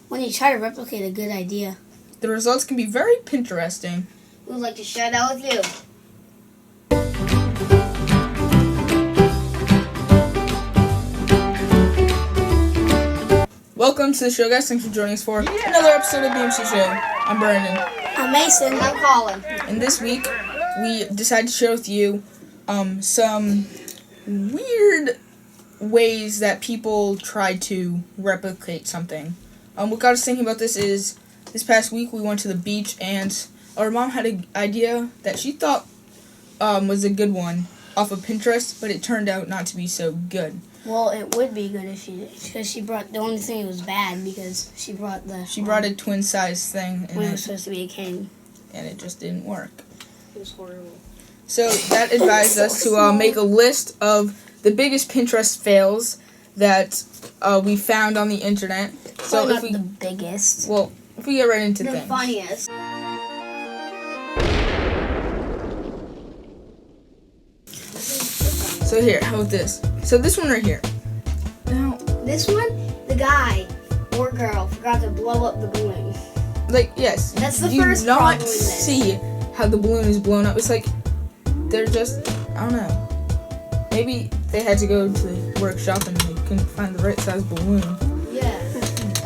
when you try to replicate a good idea. The results can be very Pinteresting. We would like to share that with you. Welcome to the show, guys. Thanks for joining us for another episode of BMC Show. I'm Brandon. I'm Mason. I'm Colin. And this week, we decided to share with you some weird ways that people try to replicate something. What got us thinking about this is, this past week we went to the beach and our mom had an idea that she thought was a good one off of Pinterest, but it turned out not to be so good. Well, it would be good if she did, because she brought, the only thing that was bad because she brought a twin size thing when it was supposed to be a king. And it just didn't work. It was horrible. So that advised us to make a list of the biggest Pinterest fails that we found on the internet. So Probably not the biggest. Well, if we get right into the things. Funniest. So here, how about this? So this one right here. Now, this one, the guy or girl forgot to blow up the balloon. Like, yes. That's the you first not problem with see how the balloon is blown up. It's like, they're just, I don't know. Maybe they had to go to the workshop and they couldn't find the right size balloon. Yeah.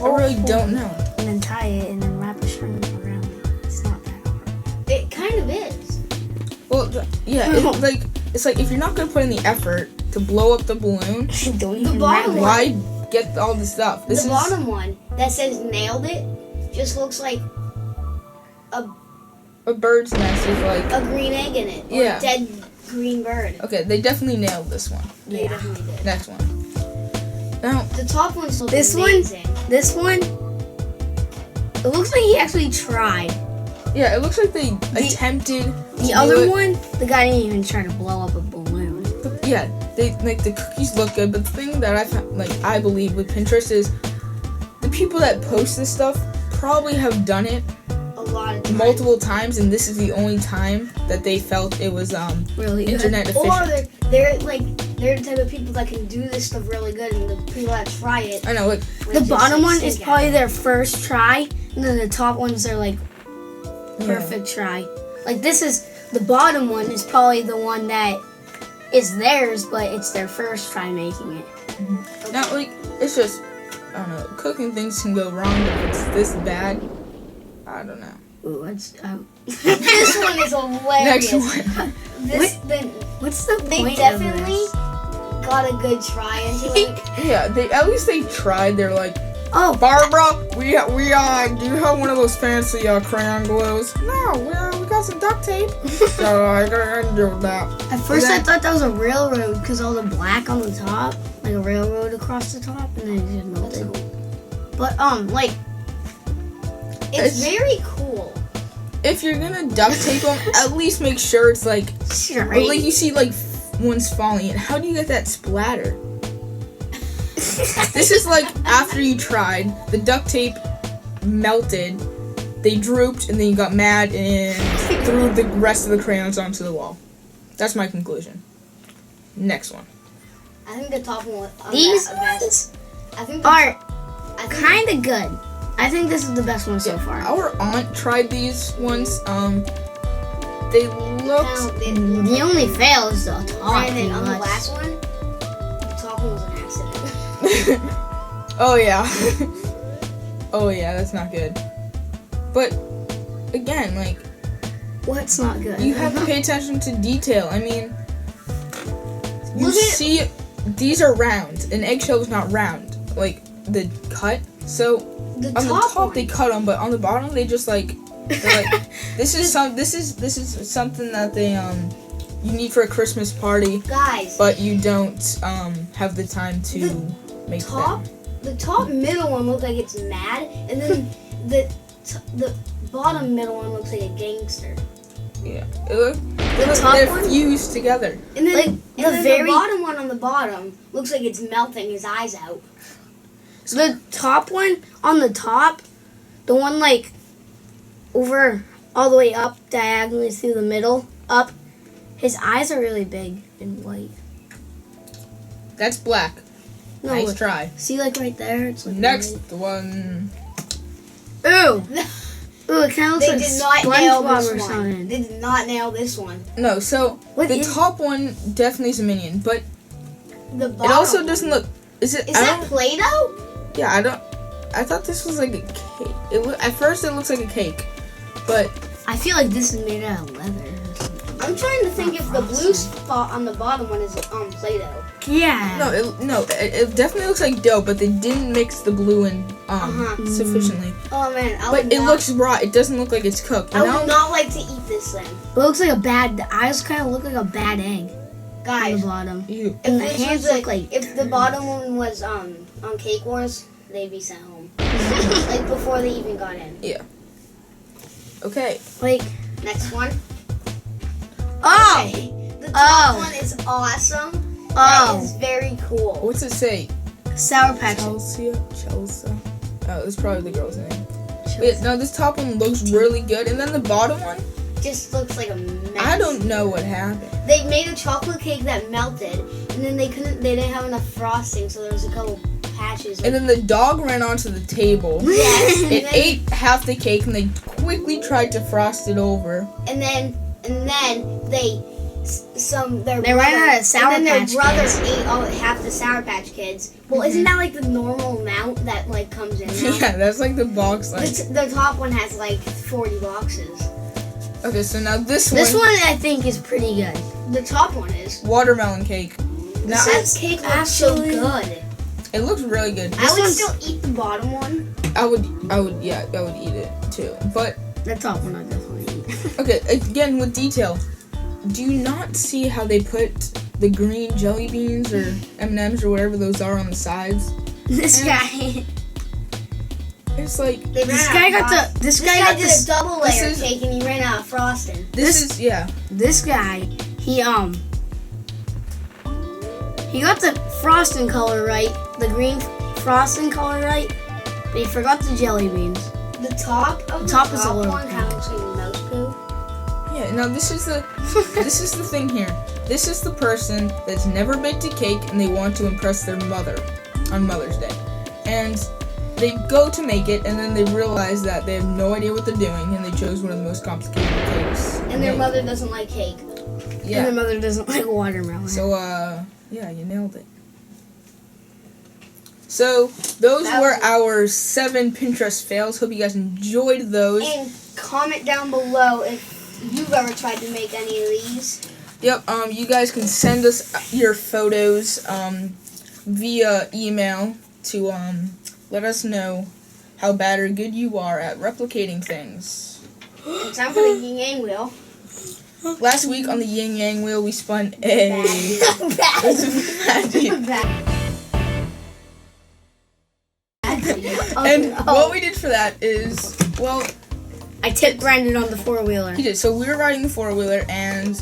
I really don't know. And then tie it and then wrap a string around it. It's not that hard. It kind of is. Well, yeah, it's like if you're not going to put in the effort to blow up the balloon, the bottom why get all the stuff? The bottom one that says nailed it just looks like a bird's nest with like a green egg in it. Or a dead green bird. Okay, they definitely nailed this one. They definitely did. Next one. Now, the top one's amazing. This one, it looks like he actually tried. Yeah, it looks like they attempted. The other one, the guy didn't even try to blow up a balloon. But yeah, they the cookies look good. But the thing that I believe with Pinterest is the people that post this stuff probably have done it a lot of times. Multiple times, and this is the only time that they felt it was really internet good. efficient. Or they're the type of people that can do this stuff really good, and the people that try it. I know. Like the bottom one is probably their first try, and then the top ones are like perfect try. Like the bottom one is probably the one that is theirs, but it's their first try making it. Mm-hmm. Now, like, it's just, I don't know, cooking things can go wrong, but if it's this bad, I don't know. Ooh, this one is hilarious. Next one. What's the point? They definitely got a good try into it. Yeah, at least they tried. They're like, oh, Barbara, we do you have one of those fancy crayon glues? No, we got some duct tape. So I can do that. At first I thought that was a railroad because all the black on the top, like a railroad across the top, and then it just melted. But it's very cool. If you're gonna duct tape them, at least make sure it's like straight. Like you see like one's falling in. How do you get that splatter? This is like after you tried, the duct tape melted, they drooped, and then you got mad and threw the rest of the crayons onto the wall. That's my conclusion. Next one. I think the top one. These ones are kind of good. I think this is the best one so far. Our aunt tried these ones. They looked. The only fail is the top. And then on the last one, the top one was an accident. Oh yeah. Oh yeah, that's not good. But again, like, what's not good? You have to pay attention to detail. I mean, you see, these are round. An eggshell is not round. Like the cut. So on the top they cut them, but on the bottom they just like. They're like, this is something that they you need for a Christmas party, guys. But you don't have the time to make them. The top middle one looks like it's mad, and then the bottom middle one looks like a gangster. Yeah, they're fused together. And then, the bottom one on the bottom looks like it's melting his eyes out. So the top one on the top, the one like over all the way up diagonally through the middle, up, his eyes are really big and white. That's black. No, nice try. See, like right there, it's like next one. Ooh. Ooh, it kind of looks They like did not nail SpongeBob this or one. something. They did not nail this one. No, so What the is- top one definitely is a minion, but The bottom it also doesn't look. Is it? Is I that don't- Play-Doh? Yeah, I thought this was like a cake. At first, it looks like a cake, but I feel like this is made out of leather or something. I'm trying to think if the blue spot on the bottom one is Play-Doh. Yeah. it definitely looks like dough, but they didn't mix the blue in sufficiently. Oh man, But it looks raw. It doesn't look like it's cooked. I And would not like to eat this thing, It looks like the eyes kind of look like a bad egg on guys. the bottom. Ew. And the If this hands was look like. if the bottom one was on Cake Wars, they'd be sent home like before they even got in. Okay. Like. Next one. Oh! Okay. The top Oh. one is awesome. Oh. That is very cool. What's it say? Sour Patch. Chelsea. Oh, it's probably the girl's name. But no, this top one looks really good, and then the bottom one, Just looks like a mess. I don't know what happened. They made a chocolate cake that melted, and then they didn't have enough frosting, so there was a couple patches. And then the dog ran onto the table. yes, and It then, ate half the cake, and they quickly tried to frost it over. and then They ran out of Sour and then Patch their brothers Kids. ate half the Sour Patch Kids. Well, isn't that like the normal amount that like comes in now? Yeah, that's like the box. Like. The top one has like 40 boxes. Okay, so now this This one I think is pretty good. The top one is. watermelon cake. Now This cake looks so actually- good. it looks really good. I would one's- still eat the bottom one. I would eat it too. But The top one I definitely eat. okay, again with detail. Do you not see how they put the green jelly beans or M&Ms or whatever those are on the sides? This guy. It's like They ran This out guy of got frosting. the. This This guy guy got did this. a double this layer is- cake and he ran out of frosting. this is yeah. This guy. He got the frosting color right, the green frosting color right, but he forgot the jelly beans. The top of the top top is a little one kind of looks like mouse poo. Yeah, now this is the thing here. This is the person that's never baked a cake and they want to impress their mother on Mother's Day. And they go to make it and then they realize that they have no idea what they're doing and they chose one of the most complicated cakes. And their made. mother doesn't like cake. And Yeah. the mother doesn't like watermelon. So yeah, you nailed it. So those That were was- our 7 Pinterest fails. Hope you guys enjoyed those. And comment down below if you've ever tried to make any of these. Yep, you guys can send us your photos via email to let us know how bad or good you are at replicating things. It's time for the yin yang wheel. Last week on the yin yang wheel we spun a and what we did for that is, well, I tipped Brandon on the 4-wheeler. he did. So we were riding the 4-wheeler and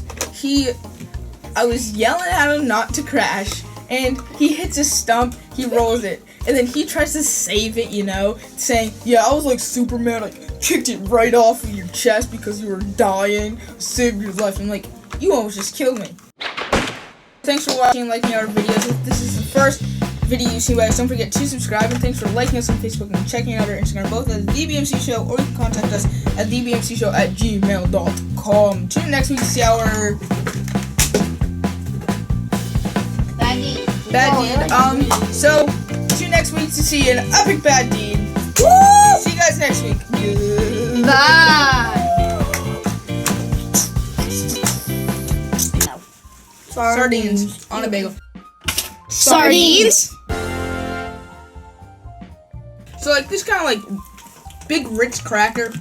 I was yelling at him not to crash, and he hits a stump, he rolls it, and then he tries to save it, you know, saying, yeah, I was like Superman, I kicked it right off of your chest because you were dying, saved your life. I'm like, you almost just killed me. Thanks for watching and liking our videos. If this is the first video you see by us, don't forget to subscribe, and thanks for liking us on Facebook and checking out our Instagram, both at TheBMC Show, or you can contact us at TheBMCShow@gmail.com. Tune in next week to see our bad deed. So tune next week to see an epic bad deed. Woo! See you guys next week. Bye. Sardines on a bagel. Sardines? So like this kind of like big Ritz cracker